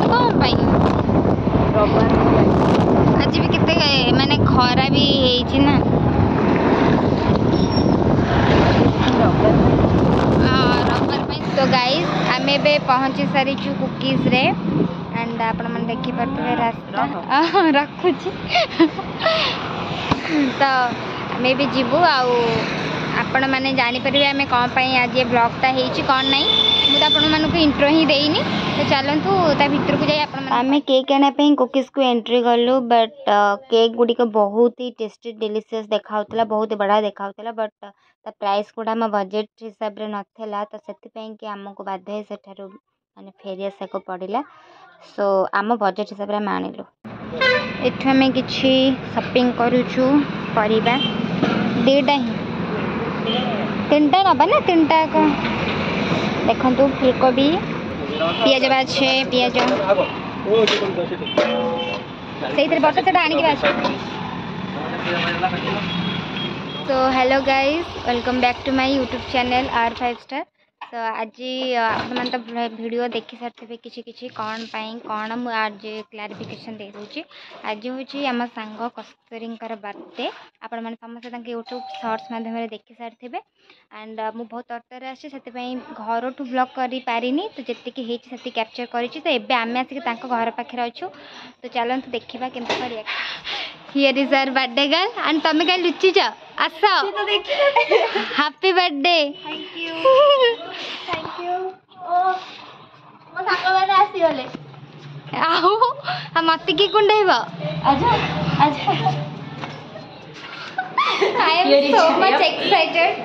कौन पाई आज भी कितने माने खरा भी है ना तो गाइस आम ए पहुँची सारी कुकीज रे एंड आपण मैंने देखी पारे रास्ता रखुची तो आम भी जीवु आपण मैंने जानीपर आम कौन पाई आज ये ब्लॉगटा होती कौन ना मुझे आपण मानक इंट्रो ही देनी तो चलतु ता भर को जाए आम केक आने कुकीज को एंट्री कलु बट केक गुड़िक बहुत ही टेस्टी डिलीशियस देखा बहुत बढ़िया देखा बट प्राइस गुड़ा आम बजेट हिसाब से नाला तो से आमको बाध्य सेठार माने फेरी आसा को पड़ा सो आम बजेट हिसाब से आम आणिलु एठु आम किछि शॉपिंग करूछु परिबा देटा ही तीनटा नबा ना तीनटा को देखंतु फुलकोबी पियाज बाछे पियाज से बर्षा से आनिक तो hello guys welcome back to my YouTube channel R5 star तो आज आप तो वीडियो देखी सारे किसी कौन पाई कौन मुझे आज क्लारिफिकेशन दे दूँगी आज हूँ आम सांग कस्तूरी बर्थडे आपण मैंने समस्त यूट्यूब शॉर्ट्स माध्यम देखी सारी एंड मु बहुत तरतर आसी घर ठू ब्लॉग कर पारिनी तो जी से कैप्चर करी तो एबे आम आसिक घर पाखे अच्छु तो चलते देखा केमती कर here is our birthday girl and तुम क्या लुचिच आस हैप्पी बर्थडे थैंक यू मो साको माने आसी गले आ मत की कुंडैब आजा आजा I am so much excited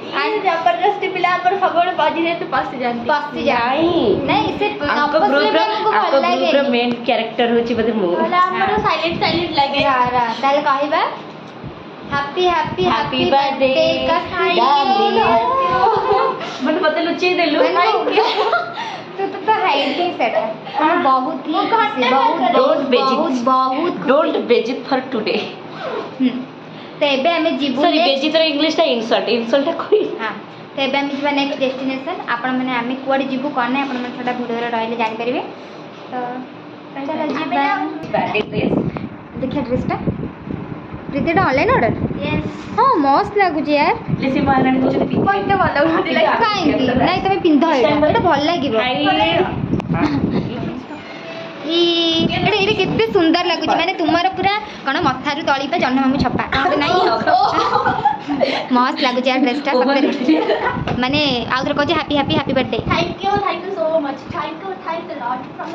and जबरदस्ती पिला पर खबर बाजी रे तो पस जाती नहीं से आपको ग्रुप रो मेन कैरेक्टर होची बदे मो वाला हमरो साइलेंट लगे यारा ताले कहबा हैप्पी हैप्पी हैप्पी बर्थडे का मन पता लुची देलु तो हाइडिंग सेट है बहुत ही डोंट बेजित फॉर टुडे तो एबे हमें जीवु सॉरी बेजित रो इंग्लिश ता इंसल्ट कोई हां तो एबे हम जीवा नेक्स्ट डेस्टिनेशन आपण माने हमें कुआडी जीवु कोन नै आपण माने छोटा वीडियो रे रहले जानि परिबे तो चलो जीवा बर्थडे ड्रेस देखिए ड्रेसटा प्रीतिटा ऑनलाइन ऑर्डर यस हां मस्त लागु छी यार लेसी मारणी को जति कोनते भलो होती लाइक काई नहीं तमे पिंधो एटा भल लागिबो ये केते सुंदर लगुच माने तुम्हारा पूरा कौन मथारू तली पे जन्म मामू छपा नहीं मस्त लगुच यार ड्रेसटा माने आउथर कहजे happy happy happy birthday thank you so much thank you lot from the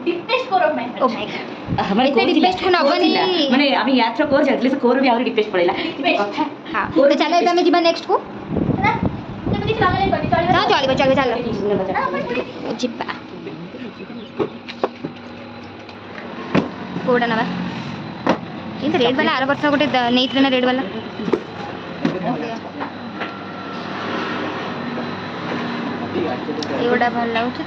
deepest core of my oh my god हमारे डीपेस्ट को नबनी माने अभी यात्रा कोर जटले से कोर भी आउरी डीपेस्ट पड़ेला कथा हां तो चलो एबे हम जीवा नेक्स्ट को ना तमे किछ लागले करी चलो जीवा कोड़ा नवा इन रेड वाला आर वर्ष गोटे नहीं ना रेड वाला एगोटा भल लगुच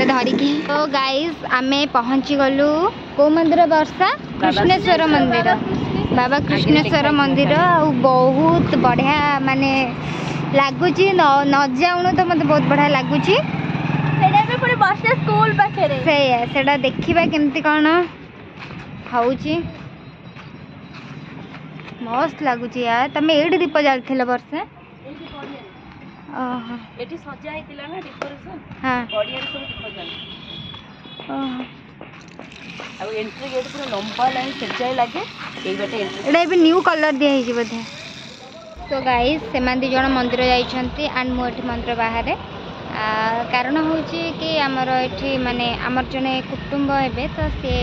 धरिकी तो गाइस आमे पहुँची गलु को मंदिर वर्षा कृष्णेश्वर मंदिर बाबा कृष्णेश्वर मंदिर बहुत बढ़िया माने लगुच न जाऊन तो मत बहुत बढ़िया लगुच स्कूल से देखा केमती कौन खाऊची मस्त लगुच यार तुम ये दीप जाल वर्षे एठी सजा हेतिला ना डेकोरेशन हां बढ़िया सब दीप जाल अब एंट्री गेट पूरा लंबा लाइन सजाई लागे एई बटे एंट्री एडा भी न्यू कलर दिया है बोधे तो गाइस से दी जन मंदिर जाइछंती एंड मो एठी मंदिर बाहर कारण हूँ कि आमर ये माने आमर जने कुटुंब हे तो सी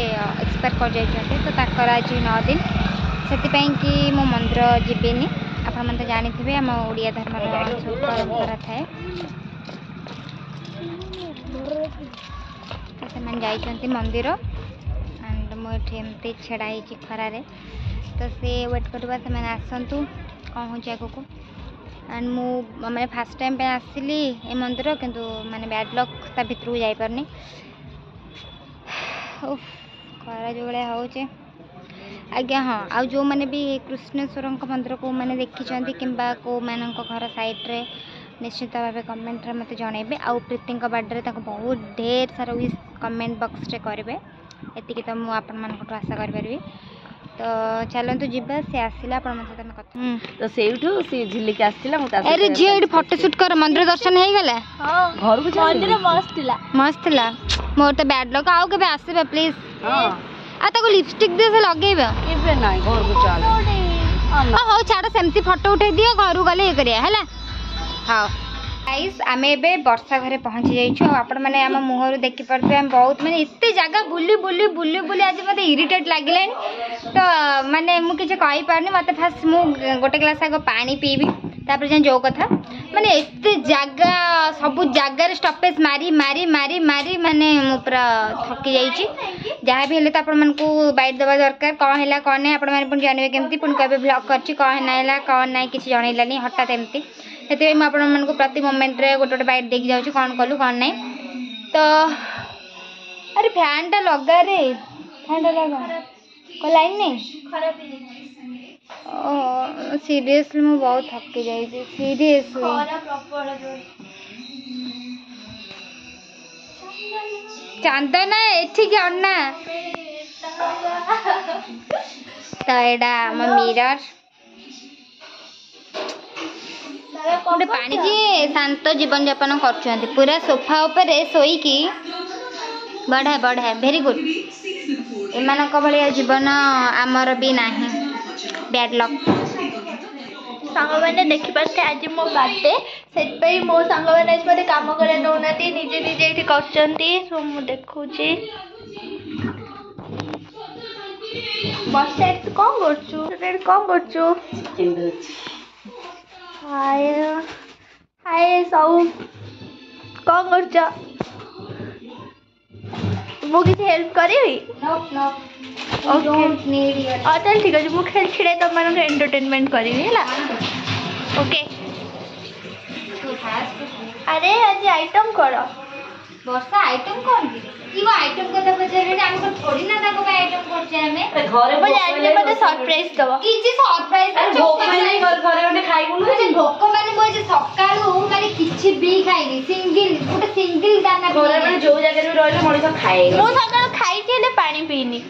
एक्सपायर कर जाइछंती तो ताकर आज 9 दिन से कि मो मंदिर जीवेनी आपण मन तो जानिथिबे आम ओडिया धर्म परंपरा थाए से जाइछंती मंदिर एंड मुझे एमती छेड़ा ही खरारे तो सी वेट करवा से आसतु कौन हो आगू एंड मैंने फास्ट टाइम पे आसली ए मंदिर किंतु माने बैड लक ता भीतर को जाई परनी खरा जो भाया हो आज्ञा हाँ आ जो मैंने भी कृष्णेश्वर मंदिर को मैंने देखी कि मान घर सैड्रे निश्चित भाव कमेंट रे मत जनइबे आउ प्रीति बर्थडे बहुत ढेर सारा विश कमेंट बॉक्स रे करेंगे एतिक तो मुझे आपण मान आशा करी तो चलतु जीवा सी आसला तो से झिलिक आसला अरे झील फोटोशूट कर मंदिर दर्शन हो गला घर को मंदिर मस्त ला मोर तो बैड लक आउ के आसबे प्लीज आ लिपस्टिक दे से लगेबे केबे नाही घर को चल हो छाड़ सेमती फोटो उठे दियो घर गले ये करिया हैला हाँ गाइस आम ए वर्षा घरे पहुँची जाइछु आपण मैंने आम मुहर देखी पारे आम बहुत मैंने एत जगह बुली बुली बुली बुली आज मत इरिटेट लगे तो माने मुझे कही पारनी मत फास्ट मु गोटे ग्लास आग पानी पीबी तापर जाए जो कथा माने एत जगह सब जगार स्टपेज मारी मारी मारी मारी माने मु पूरा थकी जाइछि जहाँ भी हेले तो आपण मन को बाइट देवा दरकार कौन है कौन नहीं आपण मैंने जानवे केमती पुणी कहे ब्लॉग करछि कौन ना कौन ना किसी जनइलानी हठात एमती से मुझे प्रति मोमेंट रे गोटे गोटे बाइट देख जाऊँ कौन कलु कौन नहीं तो अरे फैन टा लगा रे फैन टा लगा को लाइन नहीं सीरियसली मुझे बहुत थकी जाइए सीरियसली चांदना एठिक अन्ना तो यहाँ आम मिरर गोटे पानी जी शांत जीवन यापन कर पूरा सोफा उपरे शोईकी बढ़िया बढ़िया भेरी गुड एमान भाया जीवन आमर भी नाही बैड लक सांग मैंने देखी पारे आज मो बर्थडे से मो सांग मैंने आज मत कम कर नौना निजे निजे ये कर देखुची वर्षा कौन कर हाय हाय सब कौन कर मु किसी हेल्प करी चल ठीक है मुझे खेल छिड़े तुम मान एंटरटेनमेंट करी है ओके अरे आज आइटम कर वर्षा आइटम कौन की वो आइटम कथा पचारे हमको थोड़ी ना ताको आइटम करछे हमें घरे बोले आज मते सरप्राइज दबो किछि सरप्राइज भोक माने घरे ओटे खाइबुनु जे भोक माने मो जे सकाळू माने किछि भी खाइनी सिंगल दाना घरे माने जो जगह रे रहले मଣିଷ खाए मो सकाळ खाइ केले पानी पीनी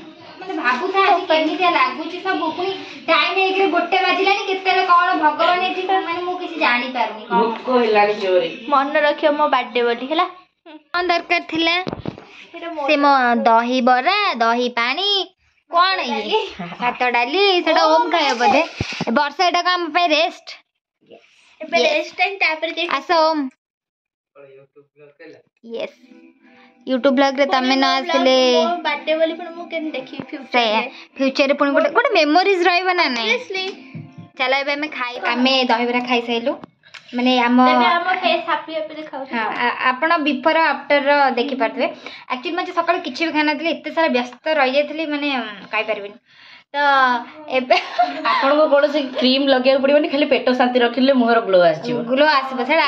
माने भाबु था आज केनी लागुची सब पुनी टाइम एक गोटे बाजिलानी केतेले कोन भगवान एठी माने मो किछि जानि पारनी कोन को हिलानी जोरे मन रखियो मो बर्थडे बोली हला कौन दरकार थिला से मो दही बरा दही पानी कौन ये भात डाली सेटा ओम खाए बोधे वर्षा एटा काम पे रेस्ट रेस्ट टाइम तापर देख आस ओम यस यूट्यूब ब्लॉग रे तमे न आसले बर्थडे बोली पण मु केन देखि फ्यूचर रे पण गोटे मेमोरीज रहइबा ना नहीं चलो एबे हमें खाई हमें दही बरा खाई सैलु माने हम फेस हैप्पी हैप्पी दिखाउ हां आपण बिफोर आफ्टर देखि पारथबे एक्चुअली मजे सकाळ किछि भी खाना दिले एते सारा व्यस्त रहि जायथली माने काई परबिन तो एबे आपण को कोन से क्रीम लगे पड़िबनी खाली पेट शांति रखिले मुहर ग्लो आसीबो सेटा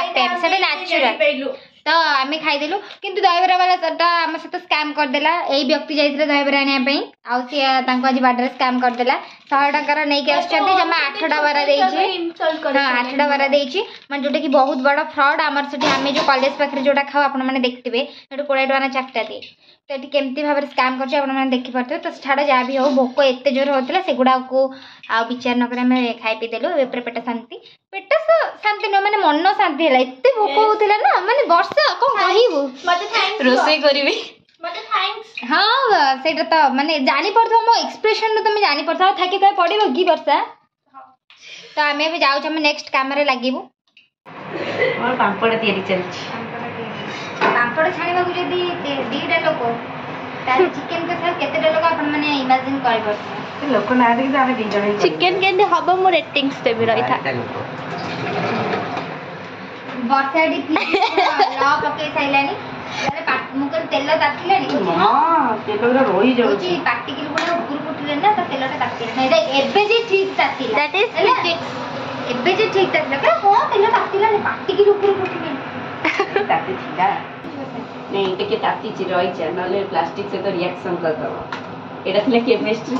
नेचुरल तो आम खाईदेलु किंतु दहीबरा वाला सेटा आम सहित स्कैम करदेला यही व्यक्ति जाइए दहीबरा आने आज बार्डे स्कैम करदेला 100 टकर नहीं जमा 8टा बरा हाँ 8टा बरा मैं जोटा कि बहुत बड़ा फ्रॉड आमर से आम जो कॉलेज पाखे जोटा खाओ आप देखिए 20 टका 4टा दिए तो ये केमती भाव स्कैम कर देखिपे तो छाड़ जहाँ भी हो भोक एत जोर होता से गुड़ा को आ विचार नक खाई पी देलु पेट शांति नुह मैंने मन शांति है एत भोक होता ना मैंने वर्षा कौन कहू रोसे करी हाँ से तो माने जानी पड़ता मो एक्सप्रेशन तुम जानी पड़ता थाकी कहे पड़ो कि वर्षा तो आम भी जाऊँ नेक्स्ट काम लगे पापड़ तैयारी चल पापड़ छाणा को जदि 2टा लोक तार चिकन के साथ केतेटा लोक आपण माने इमेजिन करि परछन लोक ना देखि आमे 2 जण चिकन केंदे हबो मो रेटिंग्स देबी रही था वर्षा डी ला पके साइलानी अरे मुकर तेल तातिलानी हां तेल रा रोई जाउ जी पाटी किलो पुरा ऊपर उठले ना तो तेलटा तातिला नहीं देख एबे जे ठीक तातिला दैट इज फिजिक्स एबे जे ठीक तातिला हां तेल तातिला नहीं पाटी किलो ऊपर उठले ताति छिला नहीं टिके ताति छि रही छ नले प्लास्टिक से तो रिएक्शन कर दो एटा थिले केमिस्ट्री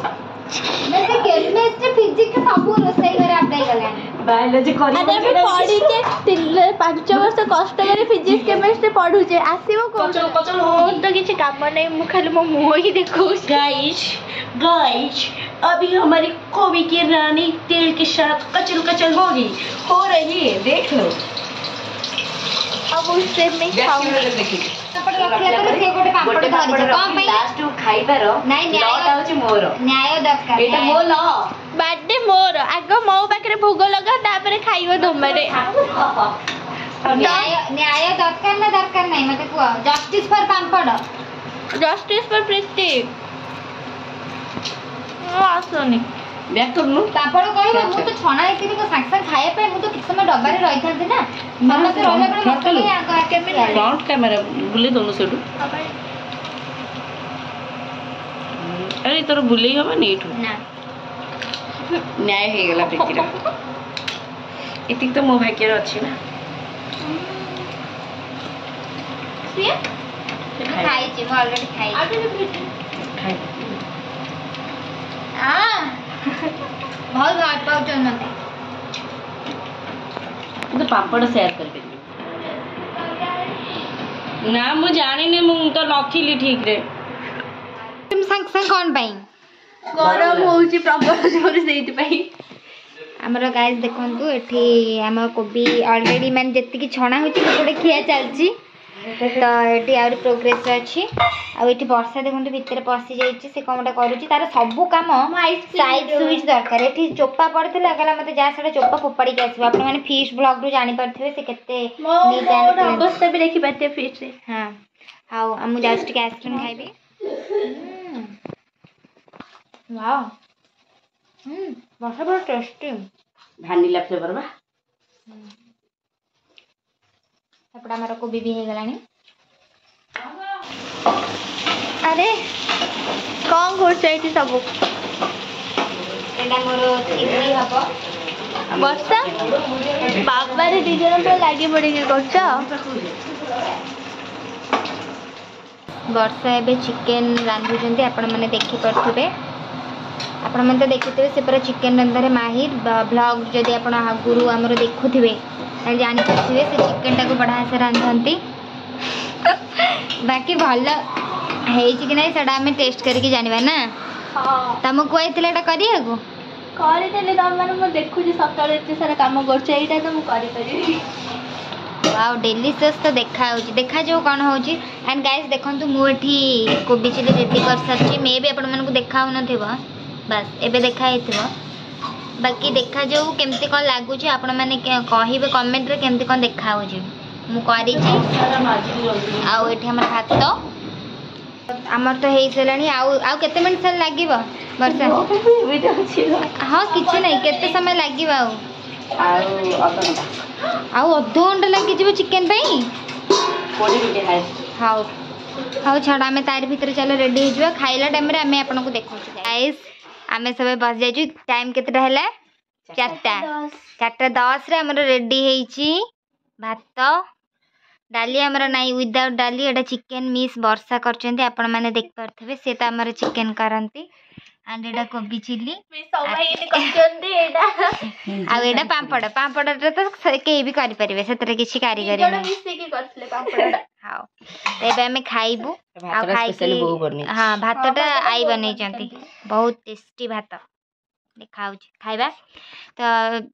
वैसे केमिस्ट्री फिजिक्स सब रोसई घरे अप्लाई कलानी बायोलॉजी अरे करी अभी पढ़ीचे 5 वर्ष कष्ट करे फिजिक्स केमिस्ट्री पढ़ुचे आसीबो कचल कचल हो मोर तो किसी काम नहीं मु खाली मो मुंह ही देखो गाइस गाइस अभी हमारी कोबी की रानी तेल के साथ कचल कचल होगी हो रही है देख लो अब उससे मैं खाऊंगी देखिए पापड़ रखले पर से गोटे पापड़ धरिछ कोन पई लास्ट खाई पारो नहीं न्याय लटा होची मोर न्याय दरकार एटा मो ल बर्थडे मोर आग मो पाखरे भोग लगा तापर खाइबो तुमरे न्याय न्याय दरकार नहीं मते को justice for papad justice for Preeti आसोनी बैक करनु पापड़ कहबो मु तो छणा एतिरी को सांग सांग खाए पे मु तो किछ समय डब्बा रे रहि थांते ना मन से रहला पर मते आगा केमे फ्रंट कैमरा बुले दोनो सेडू अरे तोर बुले हबा नेठू ना न्याय हे गेला प्रीतिर इतिक तो मो भाग्य अछि ना सिए खाई छी मु ऑलरेडी खाई खाई आ बहुत घाट पाउछ मते तो पापड़ शेयर कर दे ना मु जानि ने मु तो नथिली ठीक रे तुम सांग सांग कोन पई गरम होउची प्रबल जोर सेति पई हमर गाइस देखंतु एठी हम कोबी ऑलरेडी मान जत्ति की छणा होची गोटे खिया चलची तो एठी आउर प्रोग्रेस अछि आ एठी वर्षा देखंतु भीतर पसी जाईची से कोमटा करूची तार सब काम साइड स्विच दरकार एठी चोपा पड़थले गला मते जा सडा चोपा फोपाडी के आसीबा आपण माने फिश ब्लॉग रु जानि परथबे से केते नीट एंड अवस्था भी देखि पाते फिर से हां हाउ हम जस्ट के आइसक्रीम खाइबे वाओ वर्षा बड़ा टेस्टी भानिला फ्लेवर बा एपड़ा हमारा कोबी भी हो गलानी अरे कौन करछ एठी सब एटा मोर चिली हबो वर्षा बाबा रे दी जन तो लागी पड़ी के करछ वर्षा एबे चिकन रांधुचंती आपण माने देखि परथबे आपण माने तो देखितबे से पूरा चिकन रंधारे माहिर ब्लॉग जदि आपण गुरु हमरो देखुथिबे ताले जानि परथिबे से चिकन टाको बढ़ा से रांधंती बाकी भल हेछि कि नै सेडा हमें टेस्ट करके जानिबा ना हां तमको आइतले एटा करियागो करि देले तम माने म देखु जे सकाळे एते सारा काम करछ एटा तो म करि करि वाओ डेलीशियस तो देखा जो कौन होची एंड गाइस देखंतु मु एठी कोबी चिली रेडी कर सरची मे भी आपण मन को देखा होन थिबो बस एबे देखा हेथिबो बाकी देखा जो केमती कोन लागु छी आपण माने कहिबे कमेंट रे केमती कोन देखा हो छी मु करि छी आ एठी हमर भात तो हमर तो हेइ सलानी आ केते मिनिट सल लागिबो वर्षा हां किछ नै केते समय लागिबो आ अध घंटा लगी जीव चिकन पई हाउ हाउ छड़ा में तार भीतर चलो रेडी हो जावा खाइला टाइम रे हमें आपन को देखौ गाइस हमें सब बस जाइछु टाइम केतेटा हैला 4:10 रे हमर रेडी हेइची भात डाली हमर नाही विदाउट डाली एटा चिकन मिस वर्षा करचंती आपण माने देख परथबे से त हमर चिकन करंती एंड एटा कोबी चिली मी सबाई ने करचंती एटा आ एटा पापड़ रे तो केही भी करि परिबे सेतरे किछि कारीगरी जण नै मिसे की करथले पापड़टा हां तेबे हमें खाइबू आ खाइ के हां भातटा आई बनै चंती बहुत टेस्टी भात देखाउ छी खाइबा तो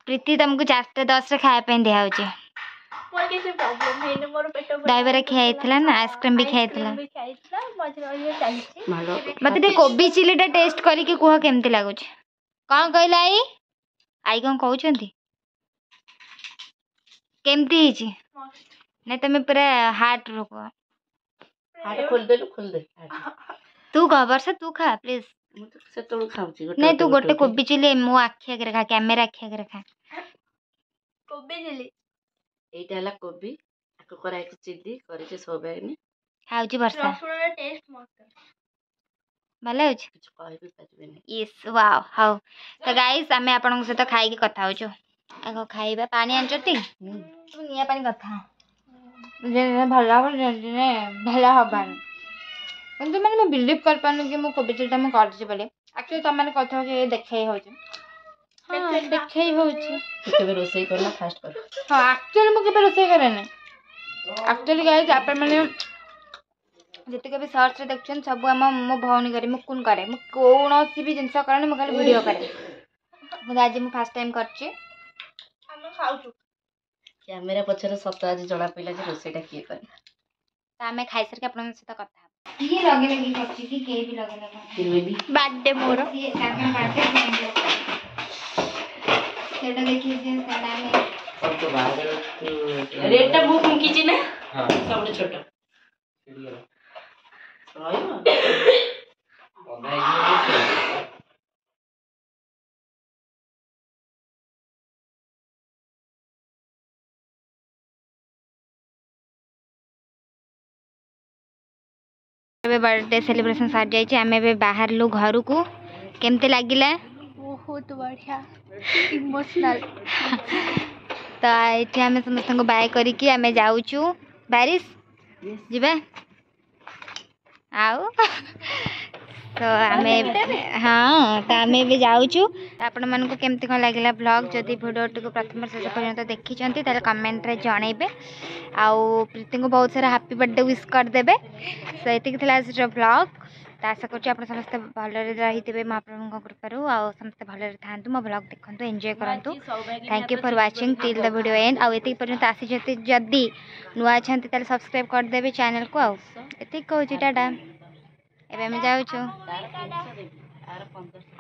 प्रीति तुमको 4:10 रे खाए पे दिया होची मोर किसी प्रॉब्लम है न मोर पेट ड्राइवर खाइतला ना आइसक्रीम भी खाइतला मझे रहिए चलची मते ते कोबी चिलीटा टेस्ट करी के कुह केमती लागु छी कोन कहला आई कोन कहउ छंती केमती ही छी नै तमे पूरा हार्ट रोको हार्ट खोल दे तू कह वर्षा तू खा प्लीज मु तो से तोड़ खाउची नहीं तू गोटे कोबी चिली मो आखि आगे खा कैमरा आखि आगे खा कोबी चिली एटा हला कोबी आको कराई चिली करे से सोबाइनी खाउची वर्षा रसुन रे टेस्ट मस्त भले होची कुछ कहि भी पाजबेनी यस वाओ हाउ तो गाइस हमें आपन से तो खाई के कथा होचो आगो खाइबा पानी आंचती तू निया पानी कथा जे भला भला हबान तो मैंने बिलीव कर पानु कि मो कोबी चिलीटा मैं करछि बोले एक्चुअली तुम मैंने कथा के देखे होचे हां देखे होचे केबे रोसई करना फास्ट कर हां एक्चुअली मु केबे रोसई करे ना एक्चुअली गाइस आपण माने जते के भी सर्च रे देखछन सब हम मो भौनी करे मु कुन करे मु कोनोसी भी जिंस करने मु खाली वीडियो करे मु आज मु फर्स्ट टाइम करछि हम खाउछु कैमरा पछरे सत आज जणा पइला जे रोसईटा किए करे त हमें खाइ सर के अपन से कथा ये लगे लगी करछि कि के भी लगे लगे तिरवेली बर्थडे मोर ये सामने बाटे सेटा देखि जे सेटा में सब तो बाहर रेडटा मु फुंकीची ना हां सबटे छोटा रहइबो बर्थडे सेलिब्रेशन सार जाइए आम ए बाहर लु घर को केमती लगिला बहुत बढ़िया इमोशनल तो ये आम समस्त बाय करिकी आम जाऊँ बारिश जीवा आउ तो आम हाँ तो आम भी जाऊँ आपण मानक केमती कौन लगे ब्लॉग जदि भिडियोटी को प्रथम शेष पर्यटन देखी कमेंट रे जनइबे आउ प्रीति को बहुत सारा हैप्पी बर्थडे विश करदेवे सो ये आज ब्लॉग तो आशा करुँ आप समस्ते भलरे रही महाप्रभु कृपारू आउ समस्ते भलरे था मो ब्लॉग देखते एंजॉय करूँ thank you for watching till the video and आउ ये पर्यटन आसी जदि नुआ अच्छा सब्सक्राइब करदेवे चैनल को आउ ये कहूँ टाटा एवं जाऊँ आर 1500